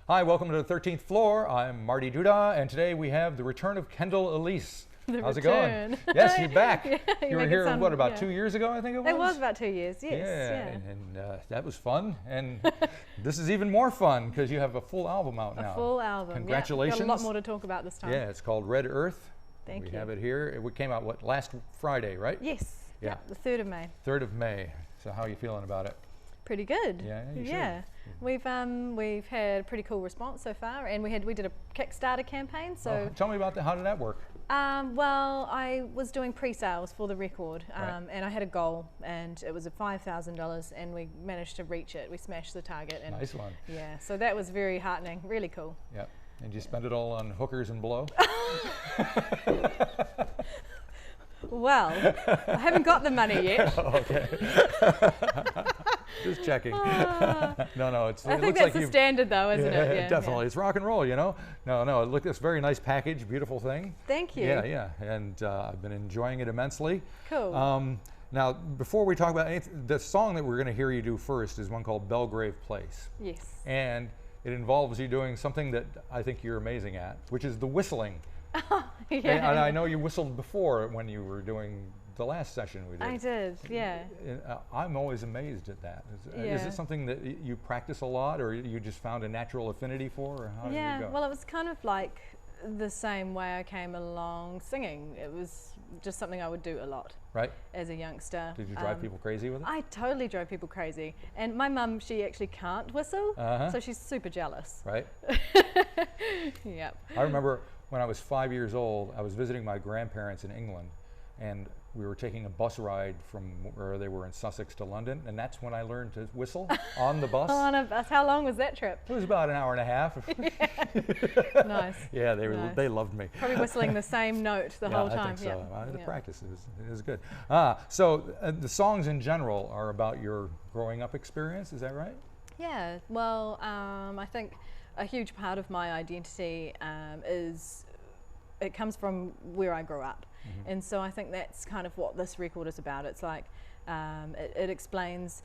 Hi, welcome to the 13th floor. I'm Marty Duda, and today we have the return of Kendall Elise. How's it going? Yes, you're back. Yeah, you were here, about 2 years ago, I think it was? It was about 2 years, yes. Yeah, and that was fun. And this is even more fun because you have a full album out now. A full album. Congratulations. Got a lot more to talk about this time. Yeah, it's called Red Earth. Thank you. We have it here. It came out, what, last Friday, right? Yes. Yeah. The 3rd of May. 3rd of May. So how are you feeling about it? Pretty good. Yeah, you yeah. should. We've had a pretty cool response so far, and we did a Kickstarter campaign. So tell me about that. How did that work? Well, I was doing pre-sales for the record, Right. and I had a goal, and it was $5,000, and we managed to reach it. We smashed the target. And Nice one. Yeah, so that was very heartening, really cool. Yep. And you spend it all on hookers and blow? Well, I haven't got the money yet. Okay. Just checking. No, I think that's the standard though, isn't it? Yeah, definitely. yeah. It's rock and roll, you know? No, look at this very nice package, beautiful thing. Thank you. Yeah. And I've been enjoying it immensely. Cool. Now, before we talk about anything, the song that we're going to hear you do first is one called Belgrave Place. Yes. And it involves you doing something that I think you're amazing at, which is the whistling. Yeah. And I know you whistled before when you were doing the last session we did. I did, yeah. I'm always amazed at that. Is it something that you practice a lot, or you just found a natural affinity for, or how did you go? Well, it was kind of like the same way I came along singing. It was just something I would do a lot. Right. As a youngster. Did you drive people crazy with it? I totally drove people crazy. And my mum, she actually can't whistle, so she's super jealous. Right. Yep. I remember when I was 5 years old, I was visiting my grandparents in England, and we were taking a bus ride from where they were in Sussex to London, and that's when I learned to whistle on the bus. On a bus. How long was that trip? It was about an hour and a half. Nice. Yeah, Nice. They loved me. Probably whistling the same note the whole time. I think so. The practice is good. So the songs in general are about your growing up experience, is that right? Yeah, well, I think a huge part of my identity it comes from where I grew up. And so I think that's kind of what this record is about. It's like, it explains,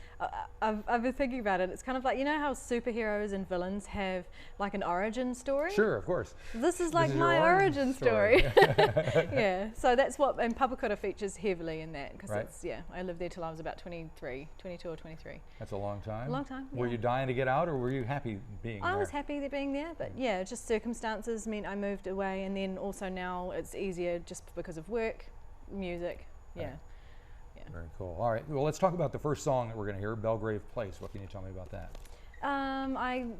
I've been thinking about it, it's kind of like, you know how superheroes and villains have like an origin story? Sure, of course. This is like my origin story. Yeah, so that's what, and Papakura features heavily in that, because it's, I lived there till I was about 22 or 23. That's a long time. A long time, Were you dying to get out, or were you happy being there? I was happy being there, but yeah, just circumstances meant I moved away, and then also now it's easier just because of work, music, Very cool. All right, well, let's talk about the first song that we're going to hear, Belgrave Place. What can you tell me about that?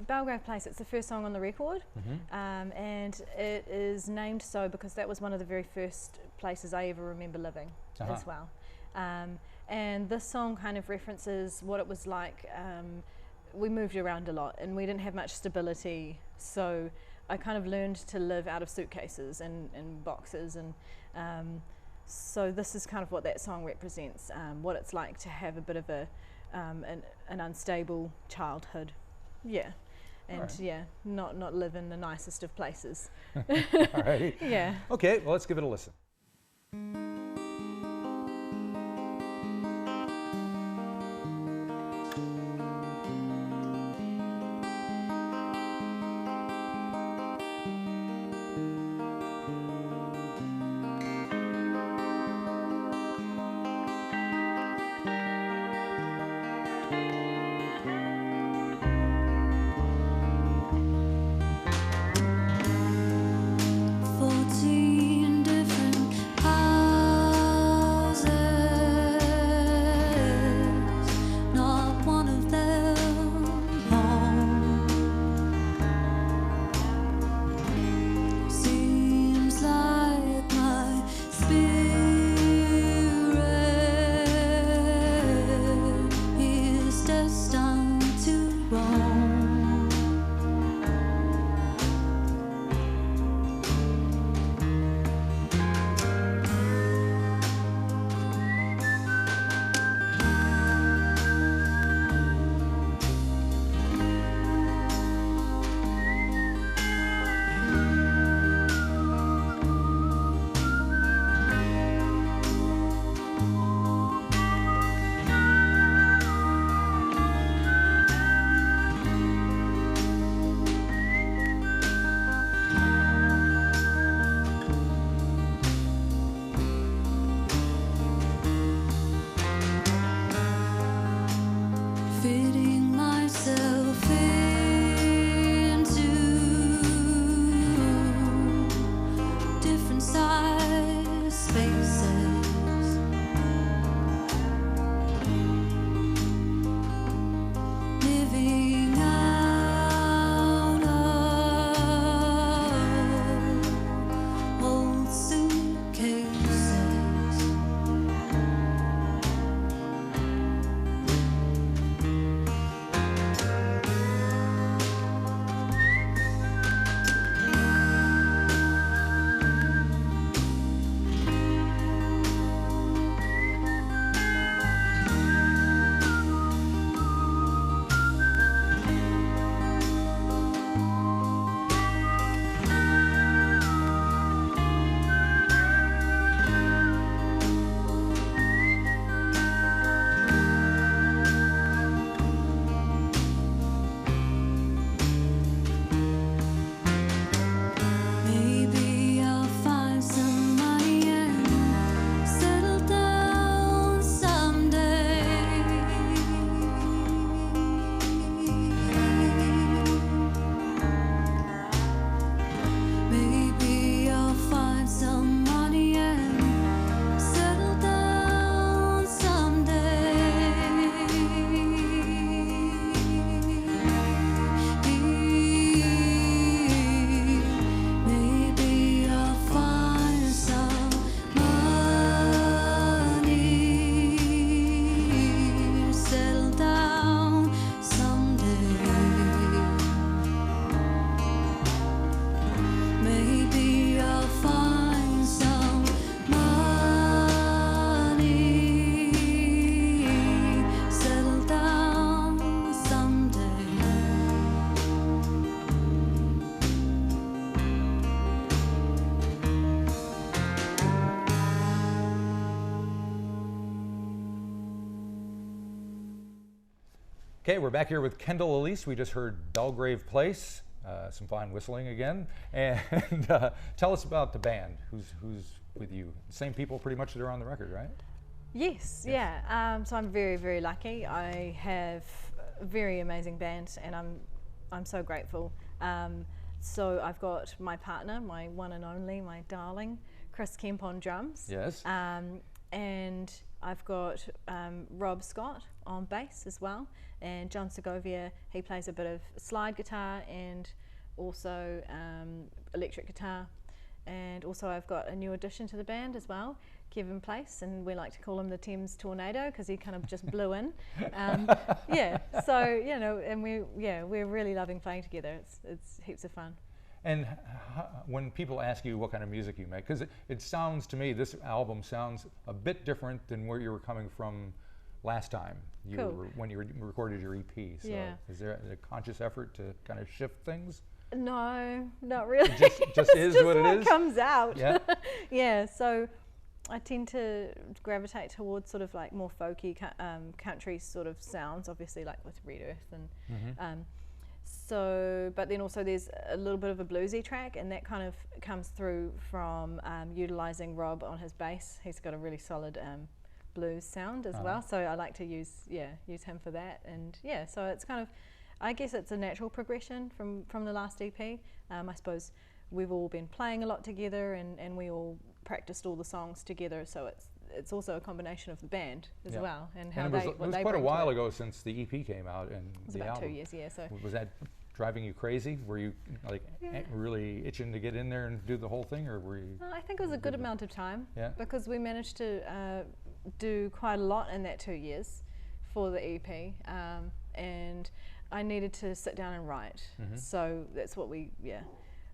Belgrave Place, it's the first song on the record, and it is named so because that was one of the very first places I ever remember living as well. And this song kind of references what it was like. We moved around a lot and we didn't have much stability, so I kind of learned to live out of suitcases and boxes, and so this is kind of what that song represents, what it's like to have a bit of an unstable childhood, and not live in the nicest of places. All right. Yeah. Okay, well, let's give it a listen. Different Okay, we're back here with Kendall Elise. We just heard Belgrave Place, some fine whistling again. And tell us about the band. Who's with you? Same people pretty much that are on the record, right? Yes. Yeah. So I'm very, very lucky. I have a very amazing band, and I'm so grateful. So I've got my partner, my one and only, my darling, Chris Kemp on drums. Yes. And I've got Rob Scott on bass as well, and John Segovia, he plays a bit of slide guitar and also electric guitar. And also I've got a new addition to the band as well, Kevin Place, and we like to call him the Thames Tornado because he kind of just blew in. Yeah, so you know, and we're really loving playing together. It's heaps of fun. And when people ask you what kind of music you make, because it sounds to me, this album sounds a bit different than where you were coming from last time when you recorded your EP. So yeah. Is there a conscious effort to kind of shift things? No, not really. It just is just what it is? It comes out. Yeah. Yeah, so I tend to gravitate towards sort of like more folky country sort of sounds, obviously like with Red Earth and so, but then also there's a little bit of a bluesy track, and that kind of comes through from utilising Rob on his bass. He's got a really solid blues sound as well, so I like to use him for that. And yeah, so it's kind of, I guess it's a natural progression from the last EP. I suppose we've all been playing a lot together, and we all practiced all the songs together, so it's also a combination of the band as well, and how and it was quite a while ago since the EP came out, and it was the about album. 2 years. Yeah, so Was that driving you crazy? Were you like really itching to get in there and do the whole thing, or were you? I think it was a good amount of time, because we managed to do quite a lot in that 2 years for the EP, and I needed to sit down and write. So that's what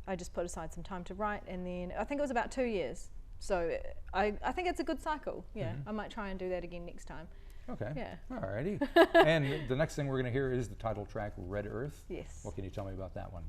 I just put aside some time to write, and then I think it was about 2 years. So I think it's a good cycle. Yeah, I might try and do that again next time. Okay. Yeah. Alrighty. And the next thing we're going to hear is the title track, Red Earth. Yes. What can you tell me about that one?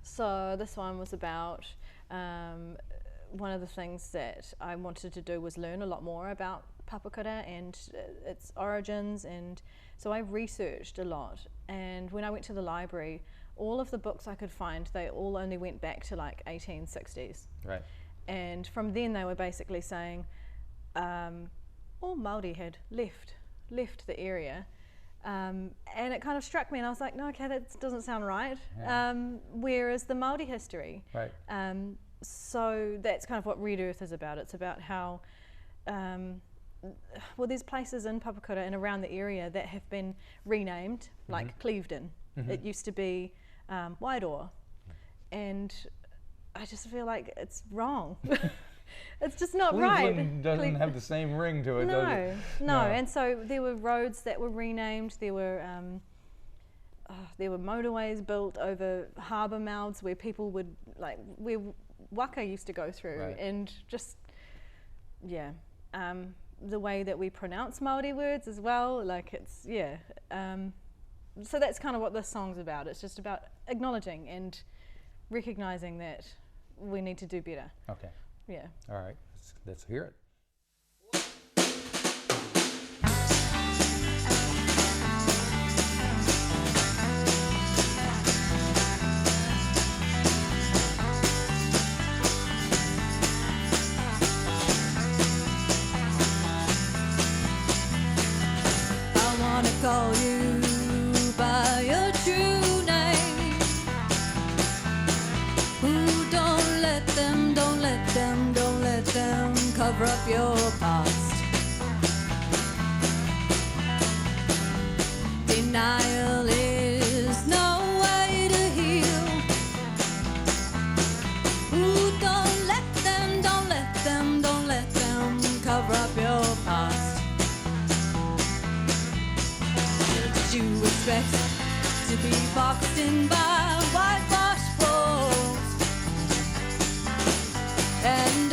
So this one was about one of the things that I wanted to do was learn a lot more about Papakura and its origins, and so I researched a lot. And when I went to the library, all of the books I could find, they all only went back to like 1860s. Right. And from then they were basically saying all Māori had left the area, and it kind of struck me, and I was like, no, okay, that doesn't sound right. Whereas the Māori history, so that's kind of what Red Earth is about. It's about how, well, there's places in Papakura and around the area that have been renamed, like Clevedon. It used to be Wairoa, and I just feel like it's wrong. It's just not right. Cleveland doesn't have the same ring to it, does it? No. And so there were roads that were renamed. There were motorways built over harbour mouths where people would, like, where waka used to go through, and just, the way that we pronounce Māori words as well, like it's, so that's kind of what this song's about. It's just about acknowledging and recognising that we need to do better. Okay. Yeah. All right, let's hear it. I wanna call you by your true name. Ooh, don't let them cover up your past. Denial is no way to heal. Ooh, don't let them cover up your past. Did you expect to be boxed in by whitewashed walls and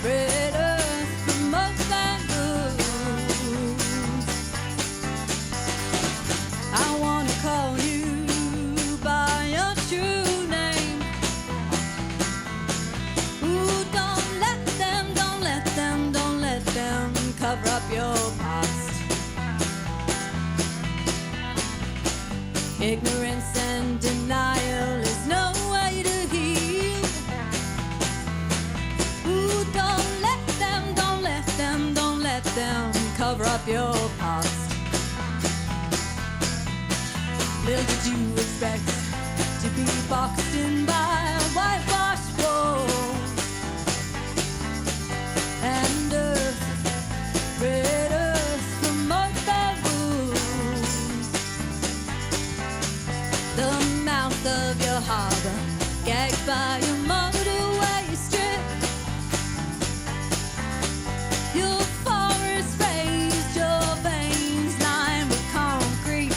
red earth from muck and booze? I wanna call you by your true name. Ooh, don't let them cover up your past. Ignorance and denial is no way to heal. Ooh, don't let them cover up your past. Little did you expect to be boxed in by whitewashed walls and red earth from muck and wounds. The mouth of your harbour gagged by your motorway strip. Your forest raised, your veins lined with concrete.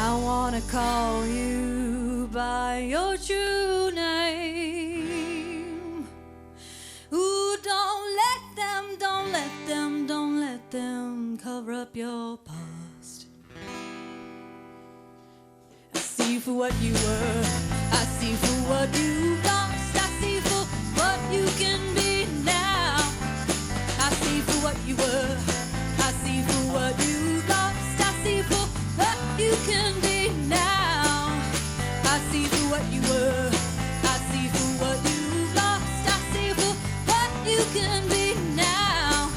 I wanna call you by your true name. Ooh, don't let them cover up your past. I see you for what you were, I see you for what you lost, I see you for what you can be now. I see you for what you were, I see you for what you lost, I see you for what you can be now. I see you for what you were, I see you for what you lost, I see you for what you can be now.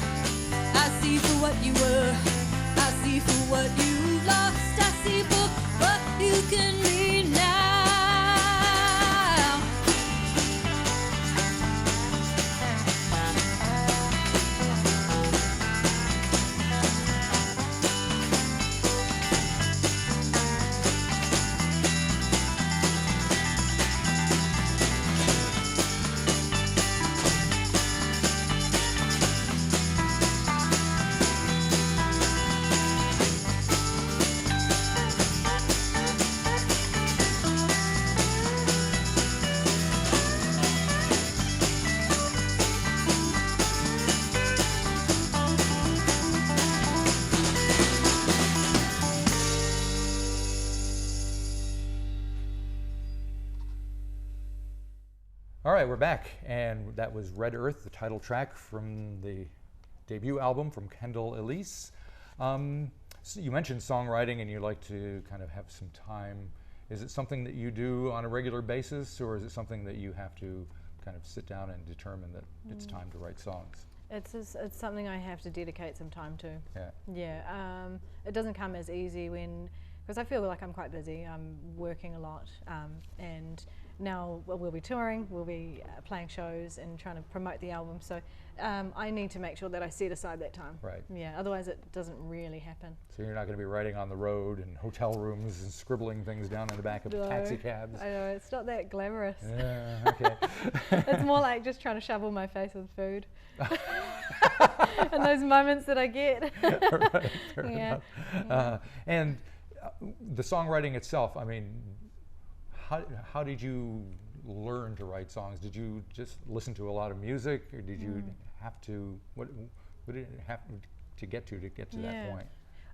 I see you for what you were, I see you for what you lost, I see you for what you can be now. All right, we're back, and that was Red Earth, the title track from the debut album from Kendall Elise. So you mentioned songwriting, and you like to kind of have some time Is it something that you do on a regular basis, or is it something that you have to kind of sit down and determine that it's time to write songs? It's something I have to dedicate some time to. Yeah. Yeah. It doesn't come as easy because I feel like I'm quite busy. I'm working a lot, and now we'll be touring, we'll be playing shows and trying to promote the album. So I need to make sure that I set aside that time. Right. Yeah. Otherwise, it doesn't really happen. So you're not going to be writing on the road in hotel rooms and scribbling things down in the back of taxi cabs. I know, it's not that glamorous. Yeah. Okay. It's more like just trying to shovel my face with food. And those moments that I get. Right, fair Yeah. enough. And the songwriting itself, I mean, how did you learn to write songs? Did you just listen to a lot of music, or did you have to, what did it have to get to that point?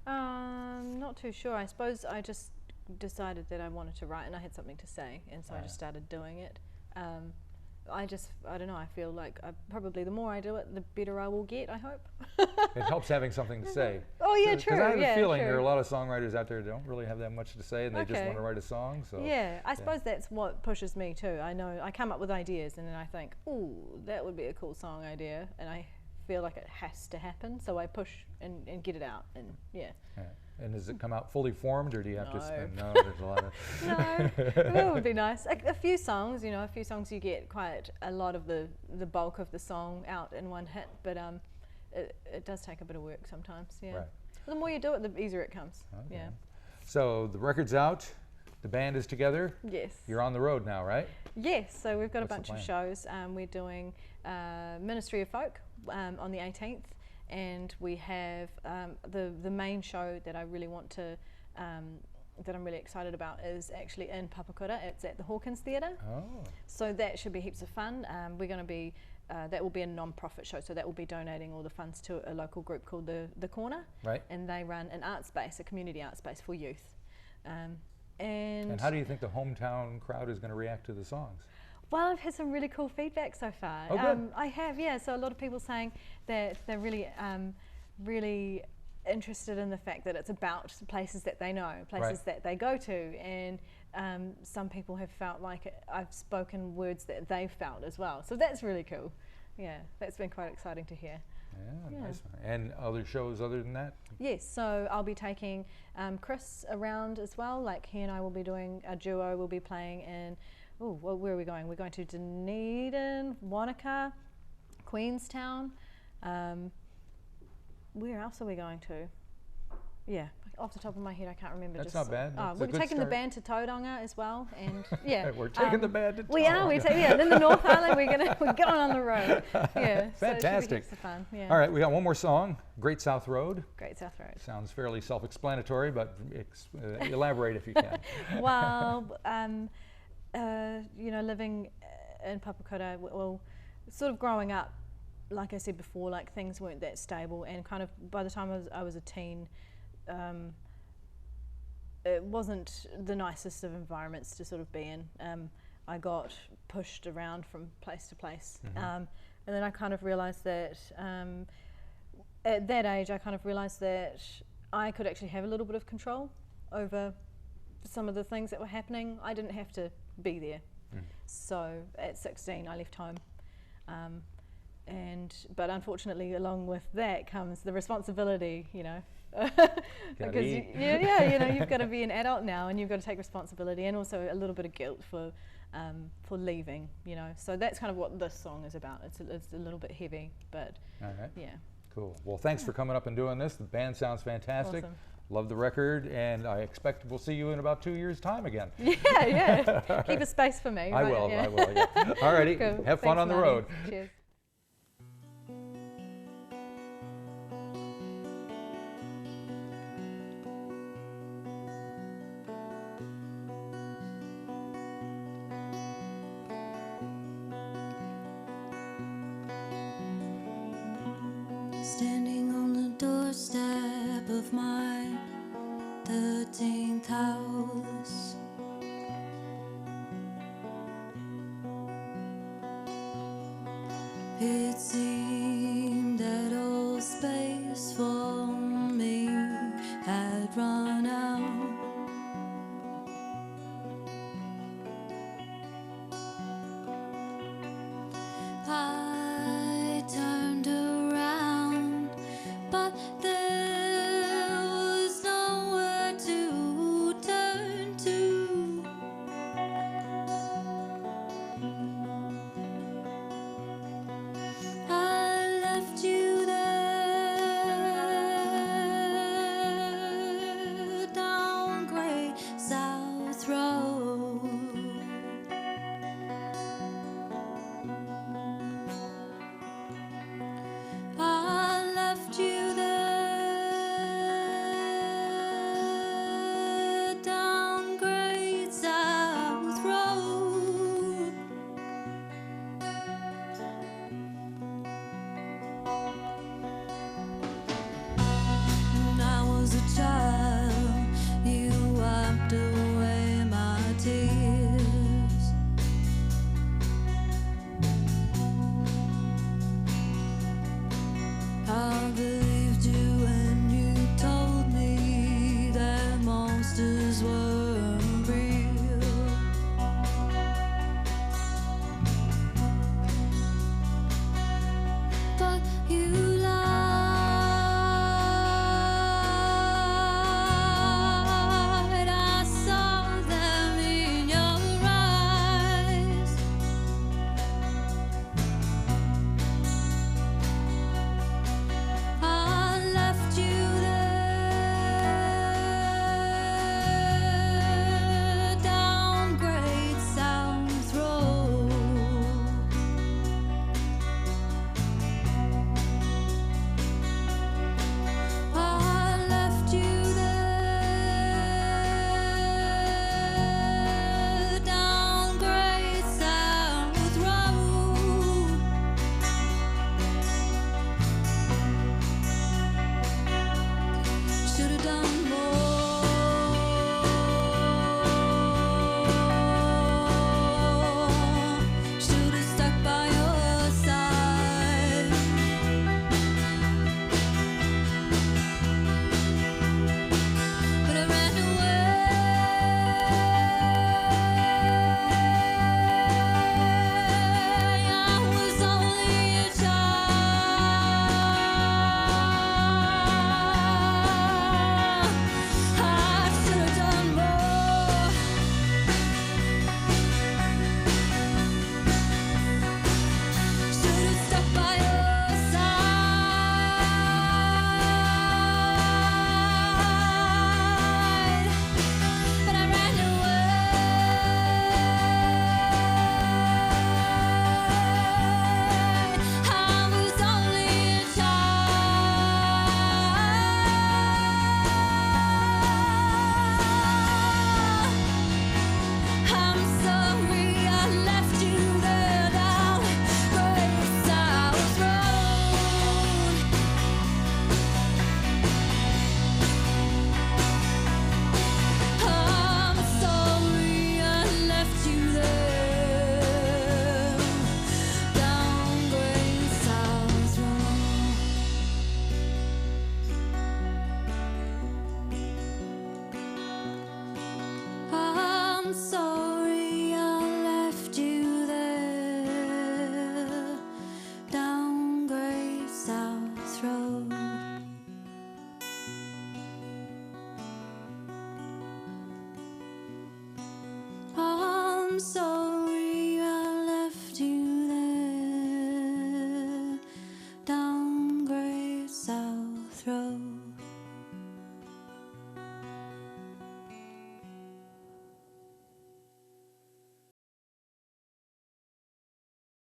Not too sure. I suppose I just decided that I wanted to write and I had something to say, and so I just started doing it. I don't know, I feel like probably the more I do it, the better I will get, I hope. It helps having something to say. Oh yeah, true. Because I have a feeling true. there are a lot of songwriters out there that don't really have that much to say, and they just Okay. want to write a song. So Yeah, I suppose that's what pushes me too. I know I come up with ideas and then I think, ooh, that would be a cool song idea, and I feel like it has to happen, so I push and get it out, and yeah. Yeah. And does it come out fully formed, or do you have to No. spend? No, there's a lot of. No, that would be nice. A few songs, a few songs you get quite a lot of the bulk of the song out in one hit, but it does take a bit of work sometimes. Yeah. Right. The more you do it, the easier it comes. Okay. Yeah. So the record's out, the band is together. Yes. You're on the road now, right? Yes. So we've got What's a the bunch of plan? shows. We're doing Ministry of Folk on the 18th. And we have the main show that I really want to, that I'm really excited about is actually in Papakura. It's at the Hawkins Theatre. Oh. So that should be heaps of fun. We're going to be, that will be a non-profit show, so that will be donating all the funds to a local group called the Corner. Right. And they run an art space, a community art space for youth. And how do you think the hometown crowd is going to react to the songs? Well, I've had some really cool feedback so far. Oh, good. I have, yeah. So a lot of people saying that they're really, really interested in the fact that it's about places that they know, places that they go to, and some people have felt like I've spoken words that they've felt as well. So that's really cool. Yeah, that's been quite exciting to hear. Yeah, nice. And other shows other than that? Yes, so I'll be taking Chris around as well. Like he and I will be doing a duo. We'll be playing in. Oh, well, where are we going? We're going to Dunedin, Wanaka, Queenstown. Where else are we going to? Yeah, off the top of my head, I can't remember. That's not bad. That's a we're good taking the start. band to Tauranga as well, and yeah, We're taking the band to We are. And in the North Island, we're going on the road. Yeah, so it should be Fantastic. heaps of fun. Yeah. All right, we got one more song, Great South Road. Great South Road. Sounds fairly self-explanatory, but elaborate if you can. Well, living in Papakura, well, sort of growing up, like I said before, like things weren't that stable, and kind of by the time I was a teen, it wasn't the nicest of environments to sort of be in. I got pushed around from place to place, and then I kind of realised that at that age, I kind of realised that I could actually have a little bit of control over some of the things that were happening. I didn't have to be there. So at 16, I left home. But unfortunately, along with that comes the responsibility, because you've got to be an adult now, and you've got to take responsibility, and also a little bit of guilt for leaving, So that's kind of what this song is about. It's a little bit heavy, but All right. yeah. Cool. Well, thanks for coming up and doing this. The band sounds fantastic. Awesome. Love the record, and I expect we'll see you in about 2 years' time again. Yeah. Keep a space for me. I right? will. Yeah. I will. Yeah. All righty. Cool. Have fun Thanks, on the Marty. road. Cheers. Standing on the doorstep of my 13th house, it seemed that all space for me had run out. I